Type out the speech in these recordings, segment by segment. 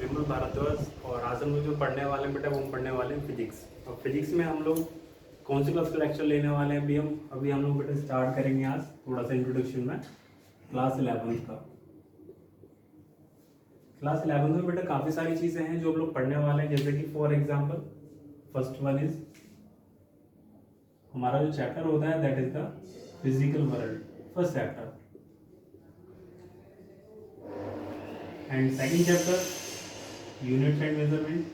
निर्मल भारद्वाज और आज हम लोग जो पढ़ने वाले हैं बेटा वो हम पढ़ने वाले हैं फिजिक्स। और फिजिक्स में हम लोग कौन सी क्लास का लेक्चर लेने वाले हैं अभी हम लोग बेटा स्टार्ट करेंगे आज थोड़ा सा इंट्रोडक्शन में क्लास 11th का। क्लास 11th में बेटा काफ़ी सारी चीज़ें हैं जो हम लोग पढ़ने वाले हैं, जैसे कि for example first one is हमारा जो चैप्टर होता है that is the physical world, first chapter. And second chapter units and measurement.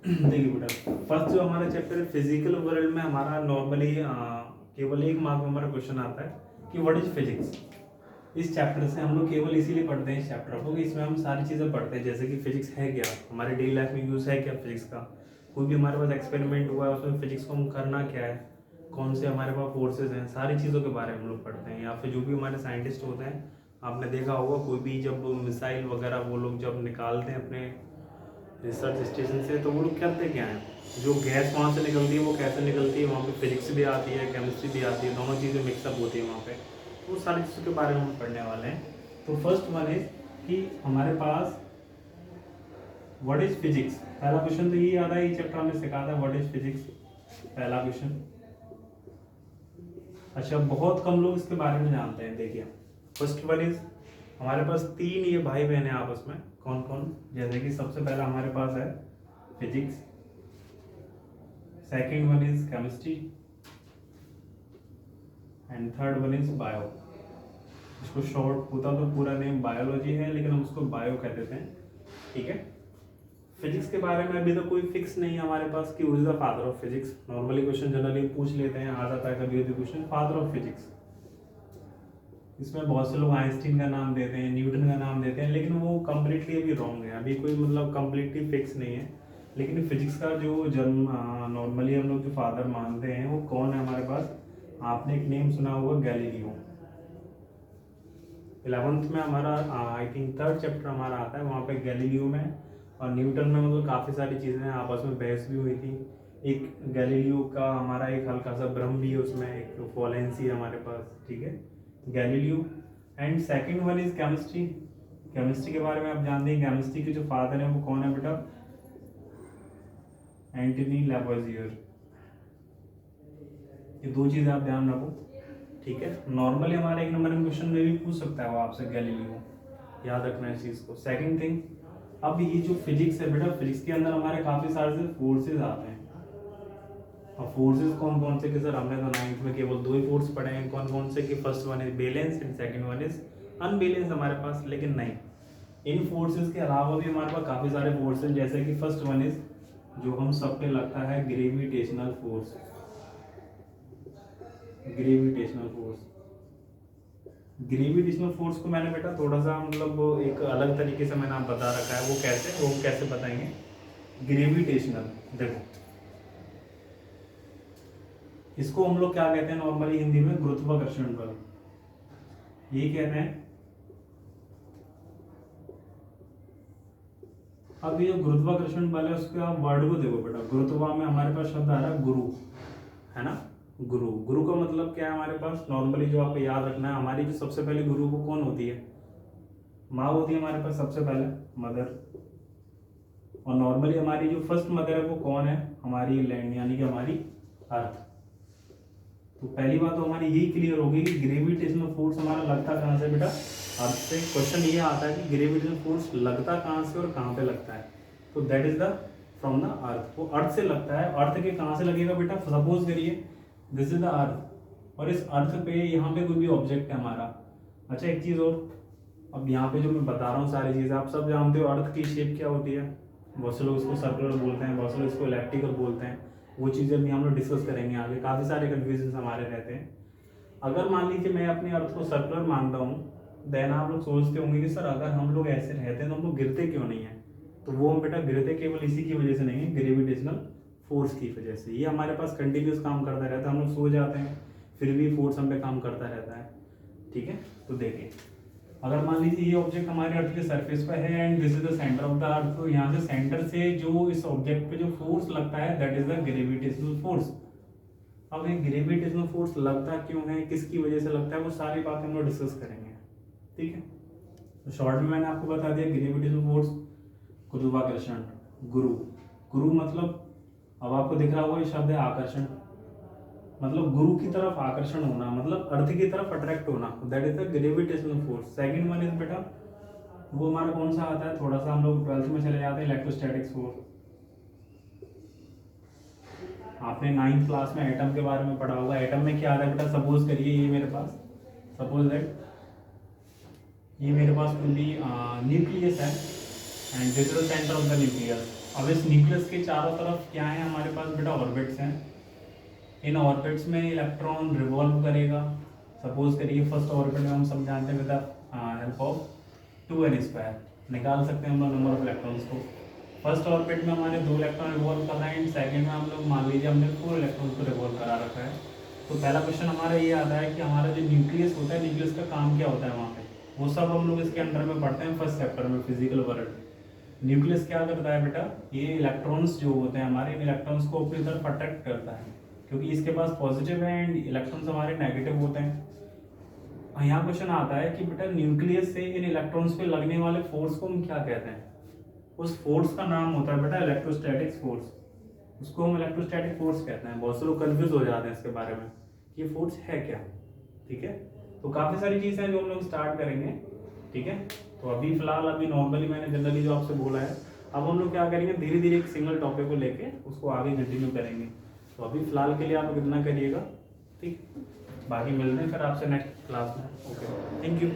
देखिए बेटा फर्स्ट जो हमारा चैप्टर है फिजिकल वर्ल्ड में हमारा नॉर्मली केवल एक मार्क में हमारा क्वेश्चन आता है कि व्हाट इज फिजिक्स। इस चैप्टर से हम लोग केवल इसीलिए पढ़ते हैं इस चैप्टर को कि इसमें हम सारी चीज़ें पढ़ते हैं, जैसे कि फिजिक्स है क्या, हमारे डेली लाइफ में यूज़ है क्या फिजिक्स का, कोई भी हमारे पास एक्सपेरिमेंट हुआ है उसमें फिजिक्स को हम करना क्या है, कौन से हमारे पास फोर्सेज हैं, सारी चीज़ों के बारे में हम लोग पढ़ते हैं। या फिर जो भी हमारे साइंटिस्ट होते हैं, आपने देखा होगा कोई भी जब मिसाइल वगैरह वो लोग जब निकालते हैं अपने रिसर्च स्टेशन से तो वो लोग करते क्या हैं, जो गैस वहाँ से निकलती है वो कैसे निकलती है, वहाँ पे फिजिक्स भी आती है केमिस्ट्री भी आती है, दोनों चीज़ें मिक्सअप होती है वहाँ पे, वो सारी चीज़ों के बारे में हम पढ़ने वाले हैं। तो फर्स्ट वन इज कि हमारे पास व्हाट इज फिजिक्स। पहला क्वेश्चन तो ये याद है, ये चैप्टर हमें सिखाता है व्हाट इज फिजिक्स, पहला क्वेश्चन। अच्छा बहुत कम लोग इसके बारे में जानते हैं। देखिए फर्स्ट वन इज हमारे पास तीन ये भाई बहन है आपस में, कौन कौन, जैसे कि सबसे पहला हमारे पास है physics, second one is chemistry and third one is bio. इसको शॉर्ट होता तो पूरा नेम बायोलॉजी है लेकिन हम उसको बायो कह देते हैं, ठीक है। फिजिक्स के बारे में अभी तो कोई फिक्स नहीं है हमारे पास कि who is the father of physics. Normally question generally पूछ लेते हैं, आ जाता है कभी कभी क्वेश्चन फादर ऑफ फिजिक्स। इसमें बहुत से लोग आइंस्टीन का नाम देते हैं, न्यूटन का नाम देते हैं, लेकिन वो कम्प्लीटली अभी रॉन्ग है, अभी कोई मतलब कम्प्लीटली फिक्स नहीं है। लेकिन फिजिक्स का जो जन्म नॉर्मली हम लोग जो फादर मानते हैं वो कौन है हमारे पास, आपने एक नेम सुना होगा गैलीलियो। 11th में हमारा आई थिंक थर्ड चैप्टर हमारा आता है, वहाँ पे गैलीलियो में और न्यूटन में मतलब काफ़ी सारी चीज़ें हैं, आपस में बहस भी हुई थी। एक गैलीलियो का हमारा एक हल्का सा भ्रम भी है उसमें, एक फॉलेंसी है हमारे पास, ठीक है, Galileo. And second one is chemistry. Chemistry के बारे में आप जानते हैं, केमिस्ट्री के जो फादर हैं वो कौन है बेटा, एंटनी लैवोइजियर। ये दो चीज़ें आप ध्यान रखो, ठीक है। नॉर्मली हमारे एक नंबर में क्वेश्चन में भी पूछ सकता है वो आपसे गैलीलियो, याद रखना है इस चीज़ को। सेकंड थिंग, अब ये जो फिजिक्स है बेटा, फिजिक्स के अंदर हमारे काफ़ी सारे से फोर्सेज आते हैं। अब फोर्सेज कौन कौन से कि सर हमने तो 9th में केवल दो ही फोर्स पढ़े हैं, कौन कौन से कि first one is balance and second one is unbalance हमारे पास, लेकिन नहीं, इन फोर्सेज के अलावा भी हमारे पास काफ़ी सारे फोर्स हैं, जैसे कि फर्स्ट वन इज जो हम सब पे लगता है gravitational force. Gravitational force, gravitational force को मैंने बेटा थोड़ा सा मतलब एक अलग तरीके से मैंने आप बता रखा है, वो कैसे बताएंगे। ग्रेविटेशनल, देखो इसको हम लोग क्या कहते हैं नॉर्मली हिंदी में, गुरुत्वाकर्षण बल, ये कहते हैं। अब ये जो गुरुत्वाकर्षण बल है उसके आप वर्ड को देखो बेटा, गुरुत्वा में हमारे पास शब्द आ रहा है गुरु, है ना, गुरु। गुरु का मतलब क्या है हमारे पास, नॉर्मली जो आपको याद रखना है, हमारी जो सबसे पहले गुरु को कौन होती है, माँ होती है हमारे पास सबसे पहले, मदर। और नॉर्मली हमारी जो फर्स्ट मदर है वो कौन है, हमारी लैंड यानी कि हमारी अर्थ। तो पहली बात तो हमारी यही क्लियर होगी कि ग्रेविटेशनल फोर्स हमारा लगता कहाँ से बेटा, अर्थ से। क्वेश्चन ये आता है कि ग्रेविटेशनल फोर्स लगता कहाँ से और कहाँ पे लगता है, तो that is the from the earth, वो अर्थ से लगता है। अर्थ के कहाँ से लगेगा बेटा, सपोज करिए दिस इज द अर्थ और इस अर्थ पे यहाँ पे कोई भी ऑब्जेक्ट है हमारा। अच्छा एक चीज़ और, अब यहाँ पे जो मैं बता रहा हूँ सारी चीज़ें आप सब जानते हो, अर्थ की शेप क्या होती है, बहुत से लोग इसको सर्कुलर बोलते हैं, बहुत से लोग इसको इलेप्टिकल बोलते हैं, वो चीज़ें भी हम लोग डिस्कस करेंगे आगे, काफ़ी सारे कन्फ्यूजन हमारे रहते हैं। अगर मान लीजिए मैं अपने अर्थ को सर्कुलर मानता हूँ, देन आप लोग सोचते होंगे कि सर अगर हम लोग ऐसे रहते हैं तो हम लोग गिरते क्यों नहीं है, तो वो हम बेटा गिरते केवल इसी की वजह से नहीं है, ग्रेविटेशनल फोर्स की वजह से। ये हमारे पास कंटिन्यूस काम करता रहता है, हम लोग सो जाते हैं फिर भी फोर्स हम पे काम करता रहता है, ठीक है। तो देखिए अगर मान लीजिए ये ऑब्जेक्ट हमारे अर्थ के सरफेस पर है and this is the centre of the earth, तो यहाँ से सेंटर से जो इस ऑब्जेक्ट पे जो फोर्स लगता है that is the gravitational force. अब ये ग्रेविटेशनल फोर्स लगता क्यों है, किसकी वजह से लगता है, वो सारी बातें हम लोग डिस्कस करेंगे, ठीक है। तो शॉर्ट में मैंने आपको बता दिया ग्रेविटेशनल फोर्स, गुरुत्वाकर्षण, गुरु, गुरु मतलब अब आपको दिख रहा होगा ये शब्द है आकर्षण, मतलब गुरु की तरफ आकर्षण होना, मतलब अर्थ की तरफ अट्रैक्ट होना, that is the gravitational force. Second one is बेटा वो हमारा कौन सा आता है, थोड़ा सा हम लोग 12th में चले जाते हैं, इलेक्ट्रोस्टैटिक्स फोर्स। आपने 9th क्लास में एटम के बारे में पढ़ा होगा। एटम में क्या आता है बेटा, सपोज करिए ये मेरे पास, सपोज दैट ये मेरे पास पूरी न्यूक्लियस है and this is the centre of the nucleus. अब इस न्यूक्लियस के चारों तरफ क्या है हमारे पास बेटा, ऑर्बिट्स हैं। इन ऑर्बिट्स में इलेक्ट्रॉन रिवॉल्व करेगा। सपोज करिए फर्स्ट ऑर्बिट में हम सब जानते हैं with the help of 2n² निकाल सकते हैं हम लोग नंबर ऑफ इलेक्ट्रॉन्स को। फर्स्ट ऑर्बिट में हमारे 2 इलेक्ट्रॉन रिवॉल्व कर रहे हैं एंड सेकंड में हम लोग मान लीजिए हमने 4 इलेक्ट्रॉन्स को रिवॉल्व करा रखा है। तो पहला क्वेश्चन हमारा ये आता है कि हमारा जो न्यूक्लियस होता है, न्यूक्लियस का काम क्या होता है वहाँ पे, वो सब हम लोग इसके अंडर में पढ़ते हैं फर्स्ट चैप्टर में, फिजिकल वर्ल्ड। न्यूक्लियस क्या करता है बेटा, ये इलेक्ट्रॉन्स जो होते हैं हमारे, इन इलेक्ट्रॉन्स को अपनी तरफ अट्रैक्ट करता है, क्योंकि इसके पास पॉजिटिव है एंड इलेक्ट्रॉन्स हमारे नेगेटिव होते हैं। यहाँ क्वेश्चन आता है कि बेटा न्यूक्लियस से इन इलेक्ट्रॉन्स पे लगने वाले फोर्स को हम क्या कहते हैं। उस फोर्स का नाम होता है बेटा इलेक्ट्रोस्टैटिक फोर्स। उसको हम इलेक्ट्रोस्टैटिक फोर्स कहते हैं। बहुत से लोग कंफ्यूज हो जाते हैं इसके बारे में कि ये फोर्स है क्या, ठीक है। तो काफ़ी सारी चीज़ें हैं जो हम लोग स्टार्ट करेंगे, ठीक है। तो अभी फिलहाल अभी नॉर्मली मैंने जनरली जो आपसे बोला है, अब हम लोग क्या करेंगे, धीरे धीरे एक सिंगल टॉपिक को लेके उसको आगे कंटिन्यू करेंगे। तो अभी फिलहाल के लिए आप इतना करिएगा, ठीक। बाकी मिलते हैं फिर आपसे नेक्स्ट क्लास में। Okay, thank you.